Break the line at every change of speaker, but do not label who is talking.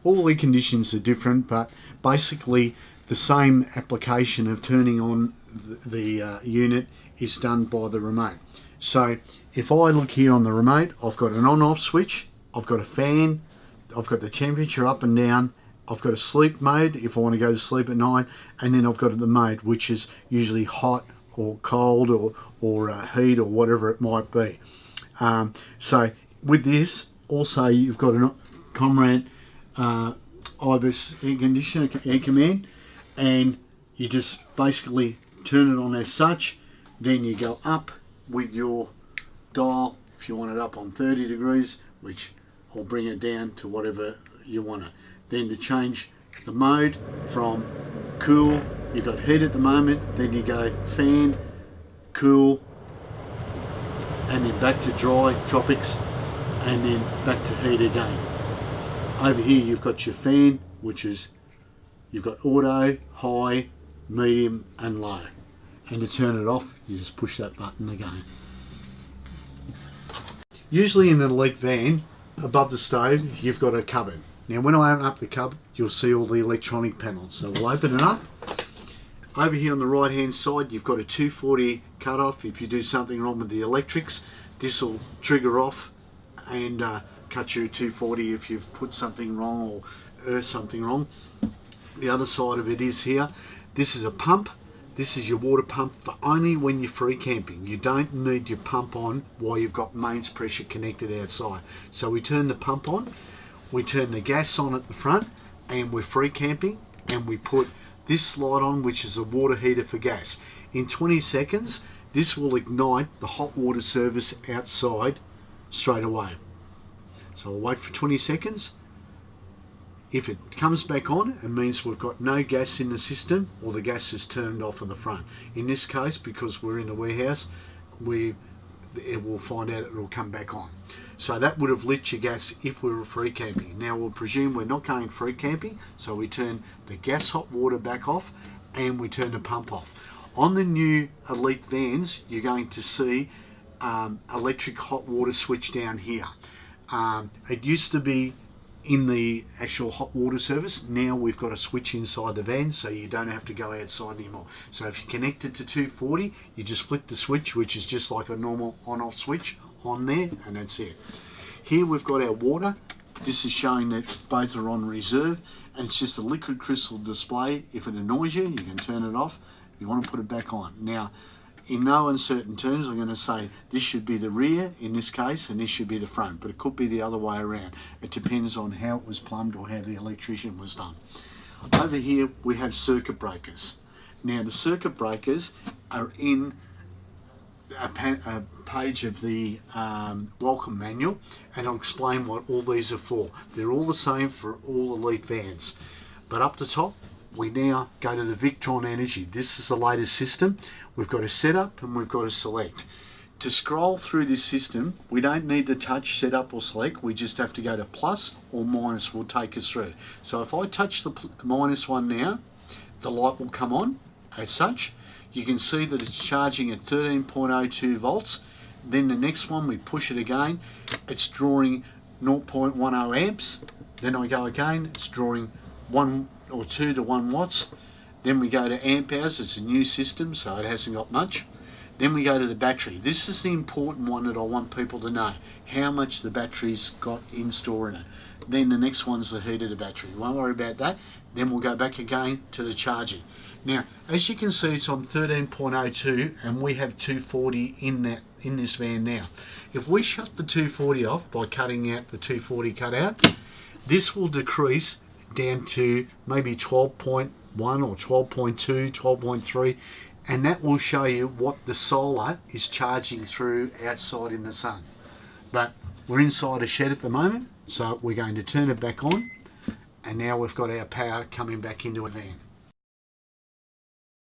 All air conditioners are different, but basically the same application of turning on the unit is done by the remote. So if I look here on the remote, I've got an on-off switch, I've got a fan, I've got the temperature up and down, I've got a sleep mode if I want to go to sleep at night, and then I've got the mode which is usually hot or cold or heat or whatever it might be. So with this, also you've got a Comrade IBIS air conditioner air command, and you just basically turn it on as such. Then you go up with your dial if you want it up on 30 degrees, which I'll bring it down to whatever you want it. Then to change the mode from cool, you've got heat at the moment, then you go fan, cool, and then back to dry, tropics, and then back to heat again. Over here you've got your fan, which is, you've got auto, high, medium and low. And to turn it off, you just push that button again. Usually in an elite van, above the stove, you've got a cupboard. Now when I open up the cupboard, you'll see all the electronic panels. So we'll open it up. Over here on the right hand side, you've got a 240 cutoff. If you do something wrong with the electrics, this will trigger off and cut you 240 if you've put something wrong or earthed something wrong. The other side of it is here. This is a pump. This is your water pump for only when you're free camping. You don't need your pump on while you've got mains pressure connected outside. So we turn the pump on, we turn the gas on at the front, and we're free camping, and we put this slide on, which is a water heater for gas. In 20 seconds, this will ignite the hot water service outside straight away. So I'll wait for 20 seconds. If it comes back on, it means we've got no gas in the system, or the gas is turned off on the front. In this case, because we're in a warehouse, it will find out it will come back on. So that would have lit your gas if we were free camping. Now we'll presume we're not going free camping, so we turn the gas hot water back off and we turn the pump off. On the new elite vans, you're going to see electric hot water switch down here. It used to be in the actual hot water service. Now we've got a switch inside the van, so you don't have to go outside anymore. So if you connect it to 240, you just flick the switch, which is just like a normal on-off switch on there, and that's it. Here we've got our water. This is showing that both are on reserve, and it's just a liquid crystal display. If it annoys you, you can turn it off. If you want to put it back on. Now, in no uncertain terms, I'm going to say this should be the rear in this case, and this should be the front, but it could be the other way around. It depends on how it was plumbed or how the electrician was done. Over here we have circuit breakers. Now the circuit breakers are in a page of the welcome manual, and I'll explain what all these are for. They're all the same for all elite vans, but up the top we now go to the Victron Energy. This is the latest system. We've got a setup and we've got a select. To scroll through this system, we don't need to touch setup or select. We just have to go to plus or minus will take us through. So if I touch the minus one now, the light will come on as such. You can see that it's charging at 13.02 volts. Then the next one, we push it again. It's drawing 0.10 amps. Then I go again, it's drawing 1 or 2 to 1 watts. Then we go to amp hours. It's a new system, so it hasn't got much. Then we go to the battery. This is the important one that I want people to know, how much the battery's got in store in it. Then the next one's the heat of the battery. Won't worry about that. Then we'll go back again to the charging. Now, as you can see, it's on 13.02, and we have 240 in this van now. If we shut the 240 off by cutting out the 240 cutout, this will decrease down to maybe 12.1 or 12.2, 12.3, and that will show you what the solar is charging through outside in the sun. But we're inside a shed at the moment, so we're going to turn it back on, and now we've got our power coming back into a van.